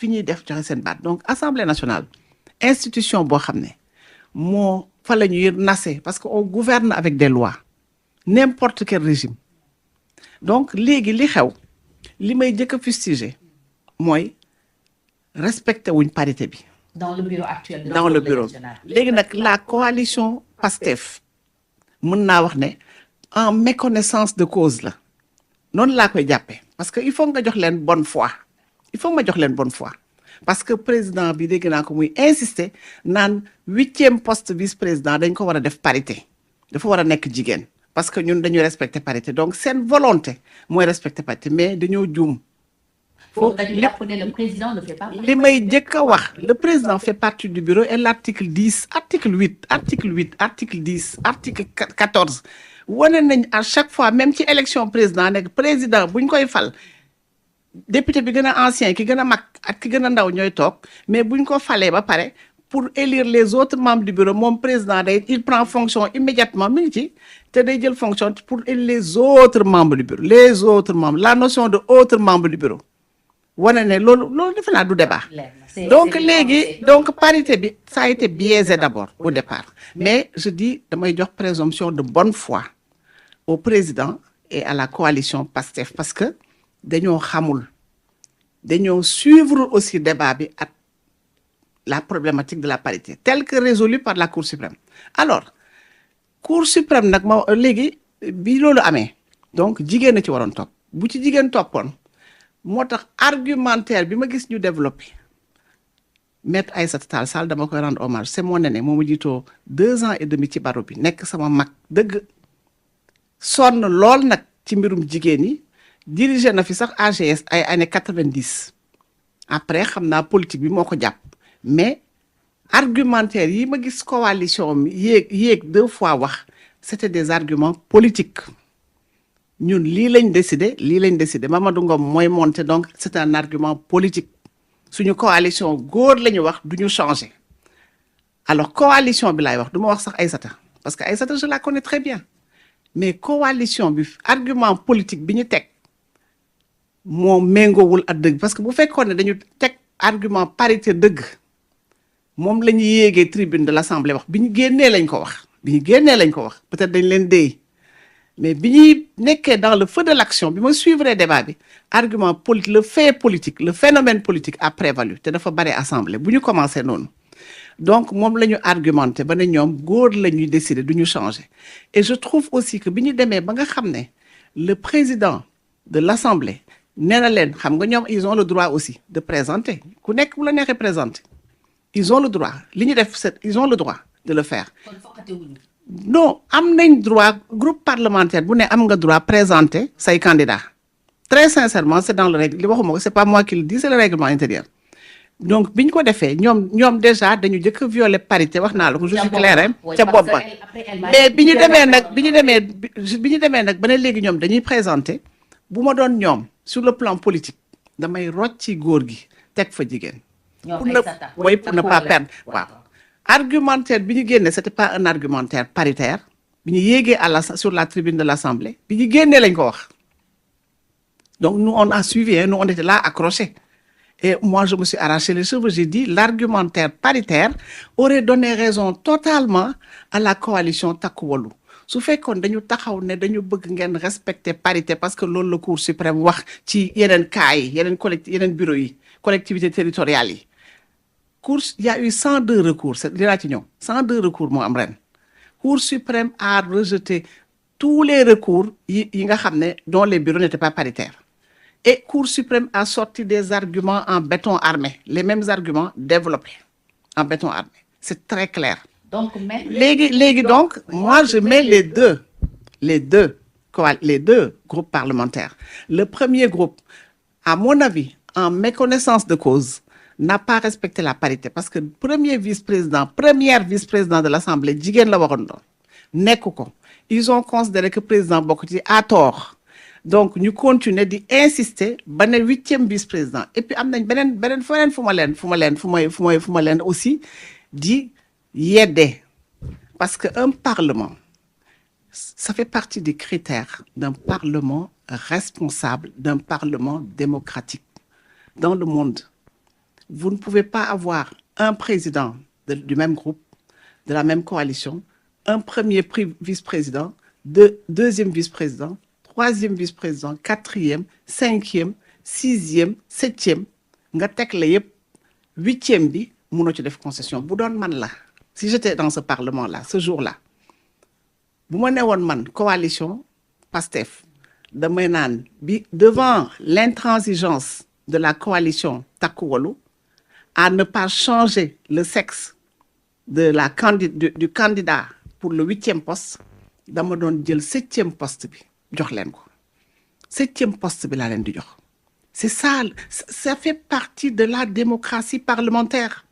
fi ñuy def joxe seen baat donc Assemblée nationale institution boo xam ne moo fa la ñuy nase parce que on gouverne avec des lois n'importe quel régime donc léegi li xew li may jëkk a fustiger mooy respecté wuñ parité bi. dans le bureau actuel de dans le bureau léegi nag la coalition PASTEF mën naa wax ne en méconnaissance de cause la noonu laa koy jàppee parce que il faut nga jox leen bonne foi il faut ma jox leen bonne foi parce que président bi dégg naa ko muy insister naan 8e poste vice-président dañ ko war a def parité dafa war a nekk jigéen parce que ñun dañu respecter parité donc seen volonté mooy respecter parité mais dañoo juum. Faut le président ne fait pas. li may jëkk a wax le président fait partie du bureau et l'article 10 article 8 article 8 article 10 article 14 wane nañ à chaque fois même ci élection président nekk président bu ñu koy fal député bi gën a ancien ki gën a mag ak ki gën a ndaw ñooy toog mais bu ñu ko falee ba pare pour élire les autres membres du bureau moom président day il prend fonction immédiatement mi ngi ci te day jël fonction pour élire les autres membres du bureau les autres membres la notion de autres membres du bureau wane ne loolu defe naa du débat donc léegi donc parité bi ça a été biaisé d'abord au départ mais je dis damay jox présomption de bonne foi au président et à la coalition PASTEF parce que dañoo xamul dañoo suivre aussi débat bi ak la problématique de la parité telle que résolue par la Cour suprême alors Cour suprême nag ma léegi bi loolu amee donc jigéen na ci waroon topp bu ci jigéen toppoon moo tax argumentaire bi ma gis ñu développé maître Aïssata Tall Sall dama koy rendre hommage c'est mon aîné moo ma jiitoo 2 ans et demi ci barreau bi nekk sama mag dëgg sonn lool nag ci mbirum jigéen yi dirigé na fi sax AGS ay années 90 après xam naa politique bi moo ko jàpp mais argumentaire yi ma gis coalition mi yéeg 2 fois wax c'était des arguments politiques ñun lii lañ décidé Mamadou Ngom mooy monté donc c'est un argument politique suñu coalition góor la ñu wax du ñu changer alors coalition bi laay wax du ma wax sax Aïssata parce que Aïssata je la connais très bien mais coalition bi argument politique bi ñu teg moo méngoowul ak dëgg parce que bu fekkoon ne dañu teg argument parité dëgg moom la ñuy yéegee tribune de l'Assemblée wax bi ñu génnee lañ ko wax peut-être dañ leen déy mais bi ñuy nekkee dans le feu de l'action bi ma suivre débat bi argument politique le fait politique le phénomène politique a prévalu te dafa bari assemblée bu ñu commencé noonu donc moom la ñu argumenté ba ne ñoom góor la ñuy décider du ñu changer et je trouve aussi que bi ñu demee ba nga xam ne le président de l'Assemblée nee na leen xam nga ñoom ils ont le droit aussi de présenter ku nekk bu la neexee présenter ils ont le droit li ñu def ils ont le droit de le faire non am nañ droit groupe parlementaire bu ne am nga droit présenter say candidats très sincèrement c'est dans le règlement li waxuma ko c'est pas moi qui le dis c'est le règlement intérieur donc bi ñu ko defee ñoom déjà dañu jëkk violer parité wax naa la ko je suis clair ca bopp ba mais bi ñu demee nag ba ne léegi ñoom dañuy présenter bu ma doon ñoom sur le plan politique damay rocci góor gi teg fa jigéen pour ne pas perdre waaw argumentaire bi ñu génnee c'était pas un argumentaire paritaire bi ñu yéegee sur la tribune de l'Assemblée bi ñu génnee lañ ko wax donc nous on a suivi nous on était là accrochés et moi je me suis arraché les cheveux j'ai dit l'argumentaire paritaire aurait donné raison totalement à la coalition Takku Wallu su fekkoon dañu taxaw ne dañu bëgg ngeen respecter parité parce que loolu la Cour suprême wax ci yeneen cas yi yeneen bureau yi collectivités territoriales yi il y a eu 102 recours c'est li laa ci ñëw 102 recours moo am ren Cour suprême a rejeté tous les recours yi nga xam ne dont les bureaux n'étaient pas paritaires et Cour suprême a sorti des arguments en béton armé les mêmes arguments développés en béton armé c'est très clair donc léegi donc moi je mets les deux groupes parlementaires le premier groupe à mon avis en méconnaissance de cause n'a pas respecté la parité parce que première vice-président de l'Assemblée jigéen la waroon doon nekk ko ils ont considéré que président bokk ci à tort donc ñu continuer di insister ba ne 8e vice-président et puis am nañ beneen feneen fu ma leen aussi di yedde parce que un parlement ça fait partie des critères d'un parlement responsable d'un parlement démocratique dans le monde vous ne pouvez pas avoir un président du même groupe, de la même coalition, un premier vice-président, deuxième vice-président, troisième vice-président, quatrième, cinquième, sixième, septième, nga teg la yëpp huitième bi mënoo ci def concession bu doon man la si j'étais dans ce parlement là ce jour-là bu ma newoon man coalition Pastef damay naan bi devant l'intransigeance de la coalition Takku Wallu à ne pas changer le sexe du candidat pour le 8e poste dama doon jël 7e poste bi jox leen ko 7e poste bi laa leen di jox c'est ça ça fait partie de la démocratie parlementaire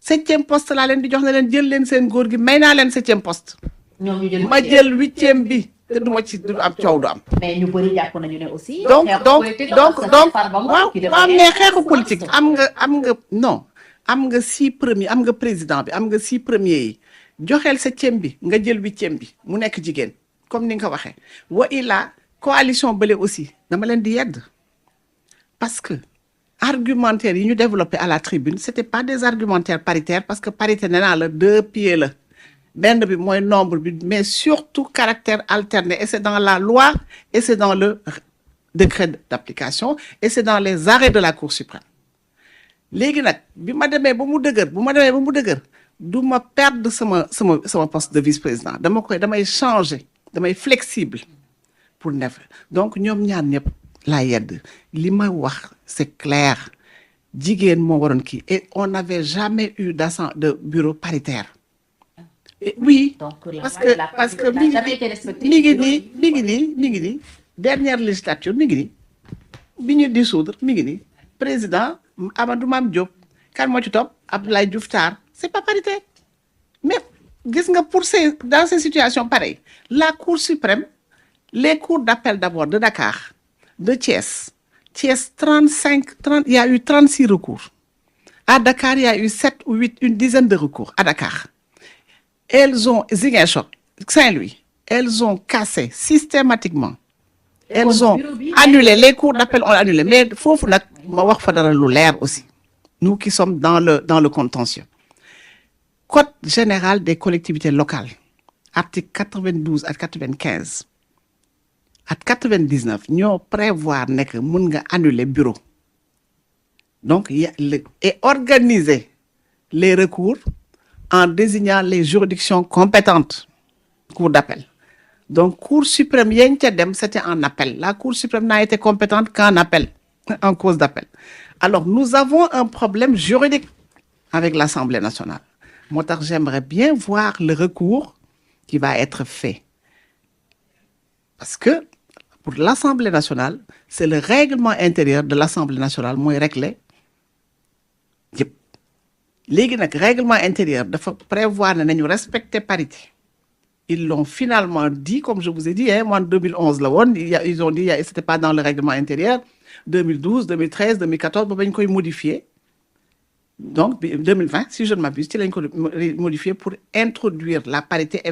7e poste laa leen di jox ne leen jël leen seen góor gi may naa leen 7e poste ma jël 8e bi te du ma ci du am coow du am. mais ñu bëri jàpp nañu ne aussi. donc waaw mais xeexu politique am nga non am nga 6 premiers am nga président bi am nga 6 premiers yi joxeel 7e bi nga jël 8e bi mu nekk jigéen comme ni nga ko waxee wa ila coalition bële aussi dama leen di yedd parce que argumentaire yi ñu développé à la tribune c'était pas des argumentaires paritaires parce que parité nee naa la 2 pieds la. benn bi mooy nombre bi mais surtout caractère alterné et c'est dans la loi et c'est dans le décret d'application et c'est dans les arrêts de la Cour suprême léegi nag bi ma demee ba mu dëgër du ma perdre sama poste de vice-président damay changer damay flexible pour neuf donc ñoom ñaar ñëpp laa yedd li ma wax c'est clair jigéen moo waroon kii et on n'avait jamais eu de bureau paritaire. Oui, donc, parce que mi ngi nii dernière législature mi ngi nii bi ñu dissoudre mi ngi nii président Amadou Mame Diop kan moo ci topp Abdoulaye Diouf Sarr c'est pas paritaire mais gis nga dans ces situations pareilles la Cour suprême les cours d'appel d'abord de Dakar de Thiès 30 il y a eu 36 recours à Dakar il y a eu 7 ou 8 une dizaine de recours à Dakar. Ziguinchor, Saint-Louis, elles ont cassé systématiquement. Elles ont annulé, les cours d'appel ont annulé. Mais il faut que nous l'air aussi. Nous qui sommes dans le contentieux. Code général des collectivités locales, article 92 à 95, à 99, nous prévoir que nous annuler le bureau. Donc, et organiser les recours en désignant les juridictions compétentes, Cour d'appel. Donc, Cour suprême, c'était en appel. La Cour suprême n'a été compétente qu'en appel, en cause d'appel. Alors, nous avons un problème juridique avec l'Assemblée nationale. Moi, j'aimerais bien voir le recours qui va être fait. Parce que, pour l'Assemblée nationale, c'est le règlement intérieur de l'Assemblée nationale, moi, réglé. Léegi nag règlement intérieur dafa prévoir ne nañu respecter parité ils l'ont finalement dit comme je vous ai dit moi en 2011 la woon ils ont dit c'était pas dans le règlement intérieur 2012 2013 2014 ba bañ koy modifier donc 2020 si je ne m'abuse ci lañ ko modifier pour introduire la parité et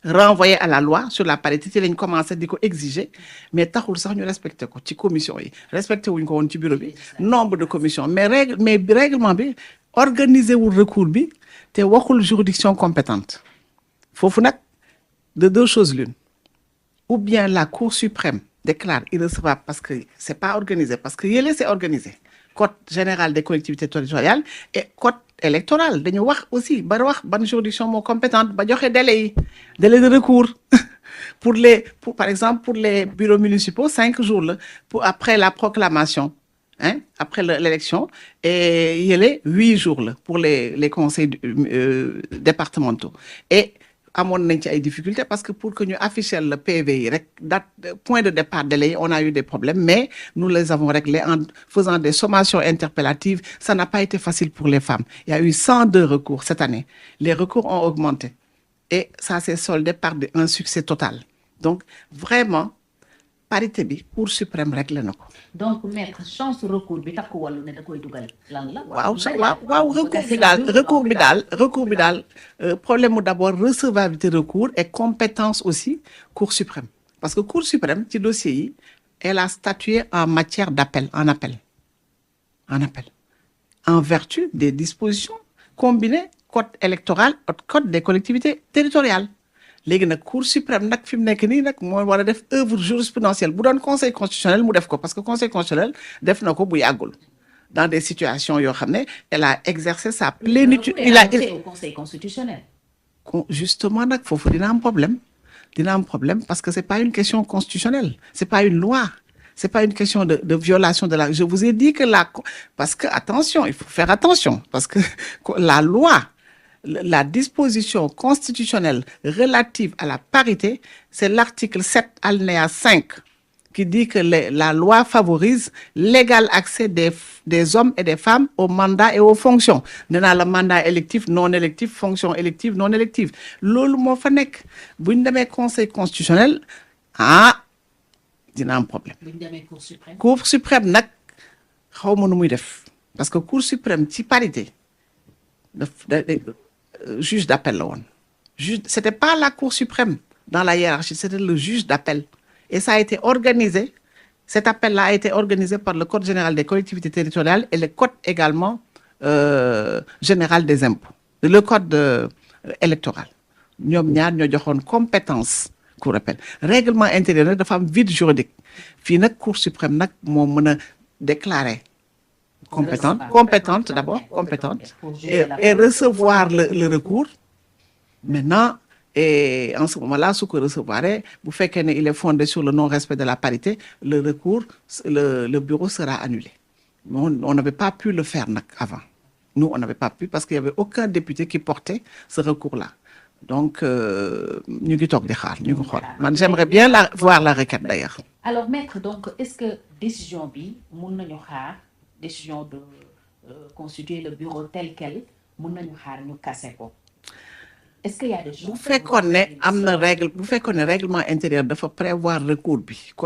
renvoyer à la loi sur la parité ci lañ commencé di ko exiger mais taxul sax ñu respecter ko ci commission yi respecté wuñ ko woon ci bureau bi nombre de commissions mais règlement bi organiser wul recours bi te waxul juridiction compétente foofu nag de deux choses l'une ou bien la Cour suprême déclare irrecevable parce que c'est pas organisé parce que yële c'est organisé code général des collectivités territoriales et code électoral dañu wax aussi ban juridiction moo compétente ba joxe délai de recours par exemple pour les bureaux municipaux 5 jours la pour après la proclamation après l'élection et il y a 8 jours là, pour les conseils départementaux et amoon nañ ci ay difficultés parce que pour que ñu afficher le PV rek point de départ délai on a eu des problèmes mais nous les avons réglés en faisant des sommations interpellatives ça n'a pas été facile pour les femmes il y a eu 102 recours cette année les recours ont augmenté et ça s'est soldé par un succès total donc vraiment parité bi Cour suprême réglé na ko. donc maître chance recours bi Takku Wallu ne da koy dugal lan la. waaw recours bi daal problème mu d'abord recevabilité recours et compétence aussi Cour suprême parce que Cour suprême ci dossier yi elle a statué en matière d'appel en appel en vertu des dispositions combinées code électoral ak code des collectivités territoriales léegi nag cour suprême nag fi mu nekk nii nag moo war a def œuvre jurisprudentielle bu doon conseil constitutionnel mu def ko parce que conseil constitutionnel def na ko bu yàggul dans des situations yoo xam ne elle a exercé sa plénitude il a au conseil constitutionnel. Justement nag foofu dina am problème parce que c'est pas une question constitutionnelle c'est pas une loi c'est pas une question de violation de la je vous ai dit que parce que attention il faut faire attention parce que la loi la disposition constitutionnelle relative à la parité c'est l'article 7 alinéa 5 qui dit que la loi favorise l'égal accès des hommes et des femmes aux mandats et aux fonctions nee naa la mandat électif non électif fonction élective non élective loolu moo fa nekk bu ñu demee conseil constitutionnel dina am problème. bu ñu demee cour suprême nag xaw ma nu muy def parce que cour suprême ci parité juge d'appel la woon c'était pas la cour suprême dans la hiérarchie c'était le juge d'appel. Et ça a été organisé, cet appel-là a été organisé par le Code général des collectivités territoriales et le Code également général des impôts, le Code électoral. ñoom ñaar ñoo joxoon compétence cour d'appel règlement intérieur nag dafa am vide juridique fii nag Cour suprême nag moo mën a déclarer compétente d'abord compétente et recevoir le recours maintenant. Et en ce moment-là su ko recevoir bu fekkee ne il est fondé sur le non-respect de la parité le recours le bureau sera annulé on n'avait pas pu le faire nag avant nous on n'avait pas pu parce qu'il y avait aucun député qui portait ce recours-là donc ñu ngi toog di xaar ñu ngi xool man j'aimerais bien voir la requête d'ailleurs. Alors maître donc est-ce que décision bi mun nañu xaar décision de constituer le bureau tel quel mun nañu xaar ñu kase ko. Est-ce qu'il y a des choses bu fekkoon ne am na règle bu fekkoon ne règlement intérieur dafa prévoir recours bi comme